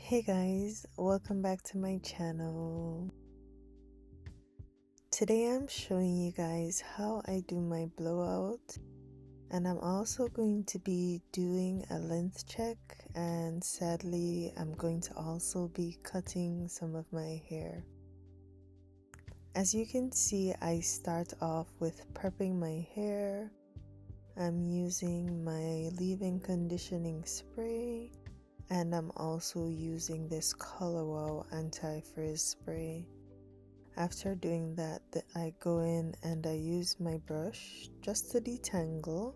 Hey guys, welcome back to my channel. Today I'm showing you guys how I do my blowout, and I'm also going to be doing a length check, and sadly I'm going to also be cutting some of my hair. As you can see, I start off with prepping my hair. I'm using my leave-in conditioning spray, and I'm also using this Color Wow anti-frizz spray. After doing that, I go in and I use my brush just to detangle,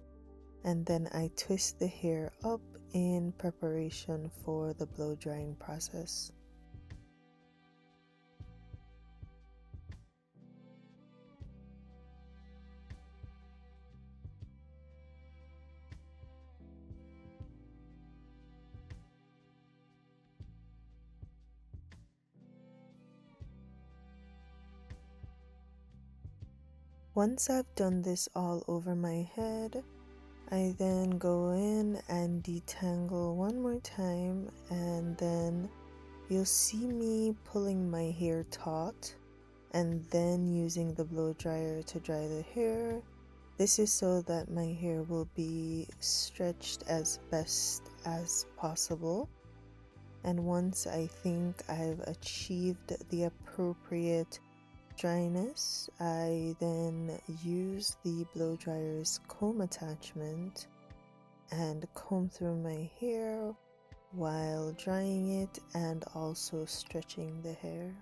and then I twist the hair up in preparation for the blow drying process. Once I've done this all over my head, I then go in and detangle one more time, and then you'll see me pulling my hair taut and then using the blow dryer to dry the hair. This is so that my hair will be stretched as best as possible. And once I think I've achieved the appropriate dryness, I then use the blow dryer's comb attachment and comb through my hair while drying it and also stretching the hair.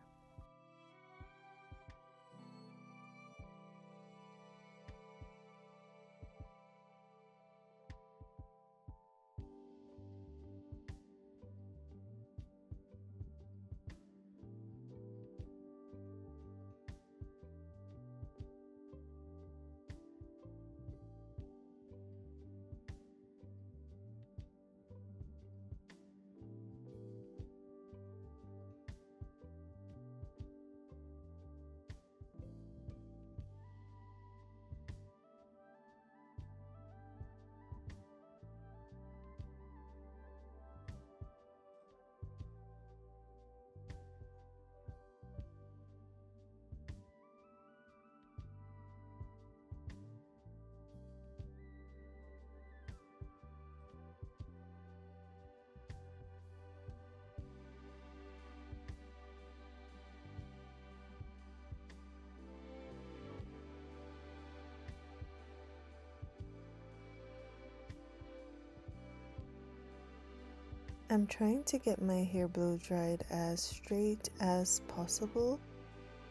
I'm trying to get my hair blow dried as straight as possible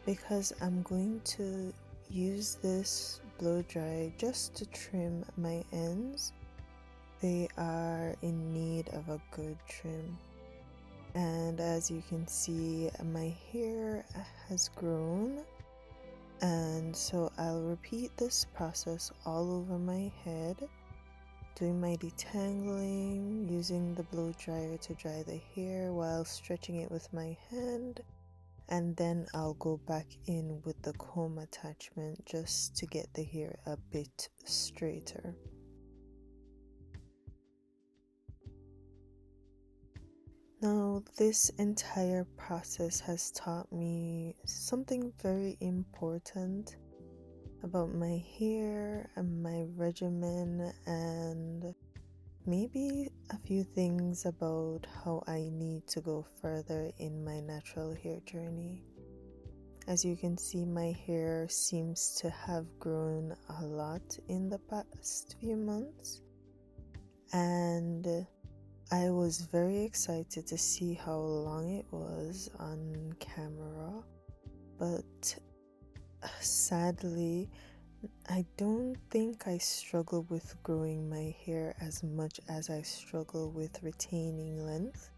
because I'm going to use this blow dry just to trim my ends. They are in need of a good trim. And as you can see, my hair has grown, and so I'll repeat this process all over my head, doing my detangling, using the blow dryer to dry the hair while stretching it with my hand, and then I'll go back in with the comb attachment just to get the hair a bit straighter. Now, this entire process has taught me something very important about my hair and my regimen, and maybe a few things about how I need to go further in my natural hair journey. As you can see, my hair seems to have grown a lot in the past few months, and I was very excited to see how long it was on camera, but sadly, I don't think I struggle with growing my hair as much as I struggle with retaining length.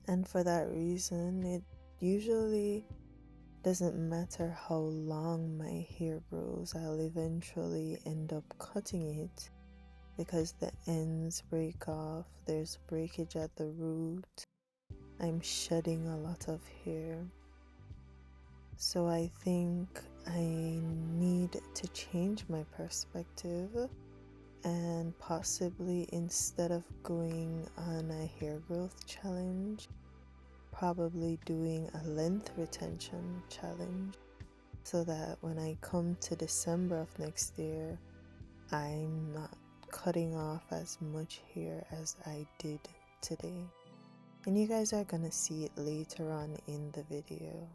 And for that reason, it usually doesn't matter how long my hair grows, I'll eventually end up cutting it because the ends break off, there's breakage at the root, I'm shedding a lot of hair. So I think I need to change my perspective and possibly instead of going on a hair growth challenge, probably doing a length retention challenge so that when I come to December of next year, I'm not cutting off as much hair as I did today. And you guys are gonna see it later on in the video.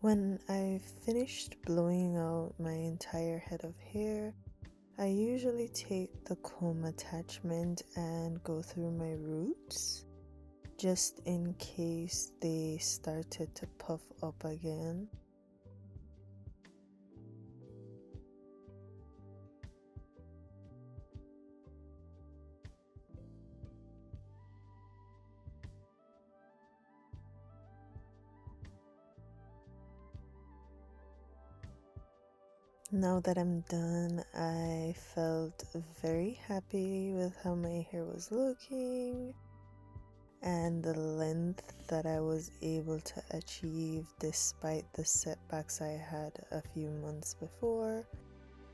When I finished blowing out my entire head of hair, I usually take the comb attachment and go through my roots just in case they started to puff up again. Now that I'm done, I felt very happy with how my hair was looking and the length that I was able to achieve despite the setbacks I had a few months before.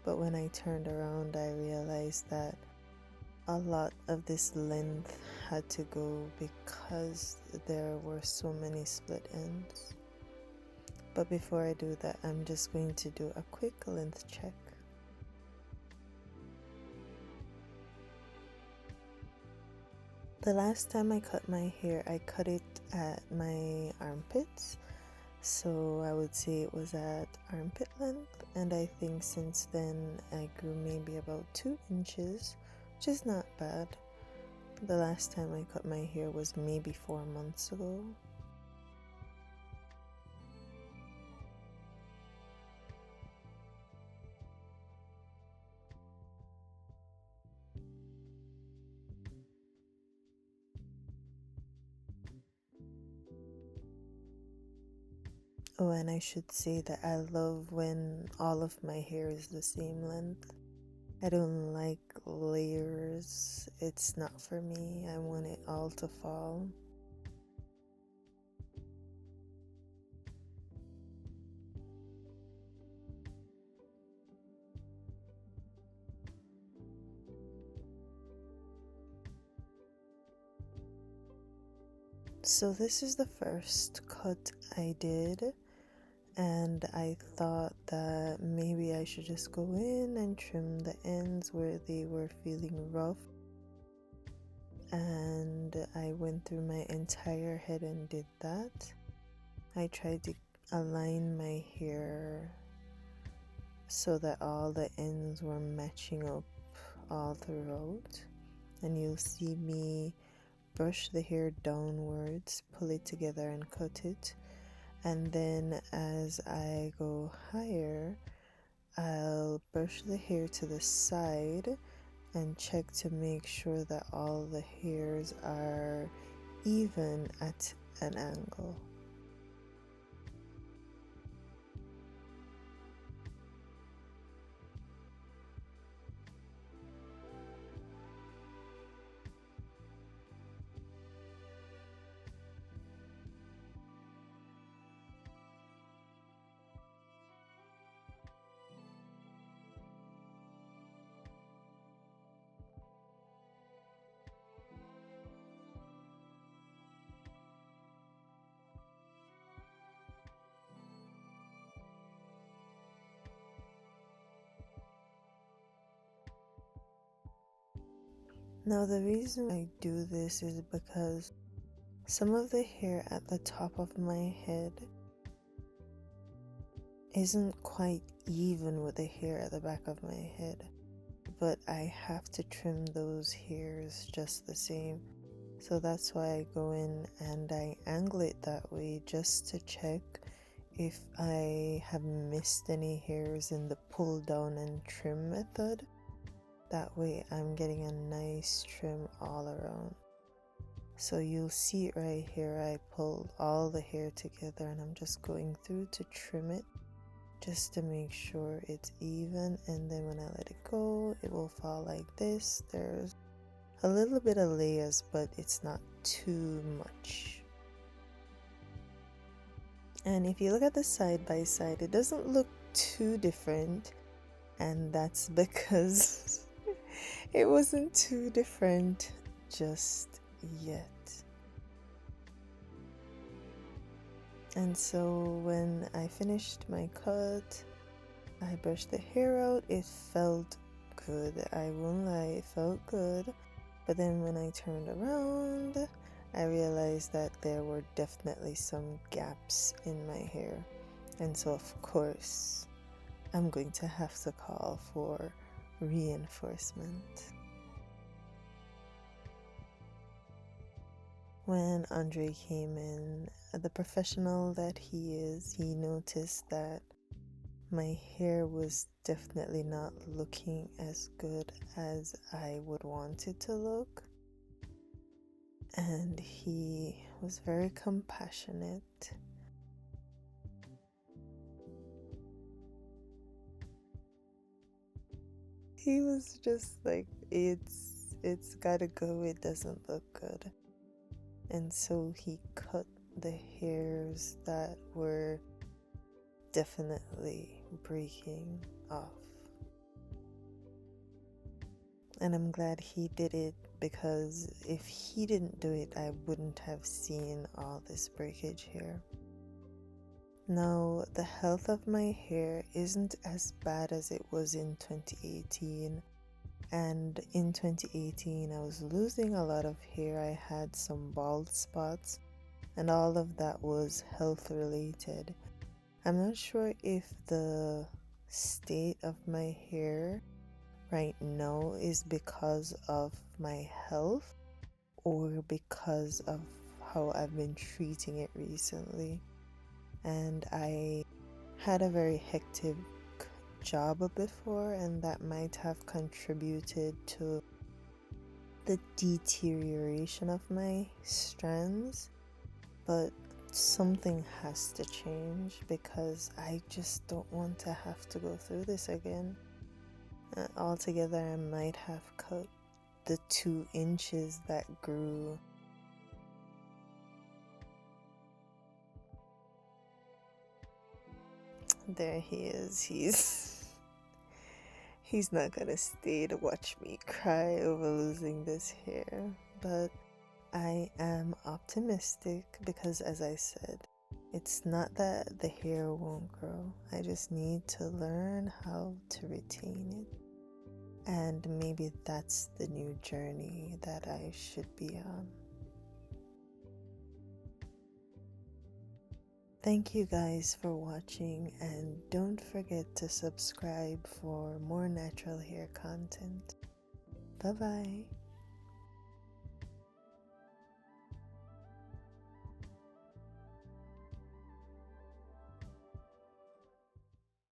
But when I turned around, I realized that a lot of this length had to go because there were so many split ends. But before I do that, I'm just going to do a quick length check. The last time I cut my hair, I cut it at my armpits. So I would say it was at armpit length, and I think since then I grew maybe about 2 inches, which is not bad. The last time I cut my hair was maybe 4 months ago. Oh, and I should say that I love when all of my hair is the same length. I don't like layers, it's not for me. I want it all to fall. So this is the first cut I did, and I thought that maybe I should just go in and trim the ends where they were feeling rough. And I went through my entire head and did that. I tried to align my hair so that all the ends were matching up all throughout. And you'll see me brush the hair downwards, pull it together and cut it. And then as I go higher, I'll brush the hair to the side and check to make sure that all the hairs are even at an angle. Now the reason I do this is because some of the hair at the top of my head isn't quite even with the hair at the back of my head, but I have to trim those hairs just the same. So that's why I go in and I angle it that way just to check if I have missed any hairs in the pull down and trim method. That way I'm getting a nice trim all around. So you'll see it right here, I pulled all the hair together and I'm just going through to trim it just to make sure it's even, and then when I let it go, it will fall like this. There's a little bit of layers, but it's not too much. And if you look at the side by side, it doesn't look too different, and that's because it wasn't too different just yet. And so when I finished my cut, I brushed the hair out. It felt good. I won't lie, it felt good. But then when I turned around, I realized that there were definitely some gaps in my hair. And so of course, I'm going to have to call for reinforcement. When Andre came in, the professional that he is, he noticed that my hair was definitely not looking as good as I would want it to look. And he was very compassionate. He was just like, it's gotta go, it doesn't look good. And so he cut the hairs that were definitely breaking off. And I'm glad he did it, because if he didn't do it, I wouldn't have seen all this breakage here. Now, the health of my hair isn't as bad as it was in 2018. And in 2018, I was losing a lot of hair. I had some bald spots, and all of that was health related. I'm not sure if the state of my hair right now is because of my health or because of how I've been treating it recently. And I had a very hectic job before, and that might have contributed to the deterioration of my strands. But something has to change, because I just don't want to have to go through this again. Altogether, I might have cut the 2 inches that grew. There he is. He's not gonna stay to watch me cry over losing this hair, but I am optimistic, because as I said, it's not that the hair won't grow. I just need to learn how to retain it. And maybe that's the new journey that I should be on. Thank you guys for watching, and don't forget to subscribe for more natural hair content. Bye bye.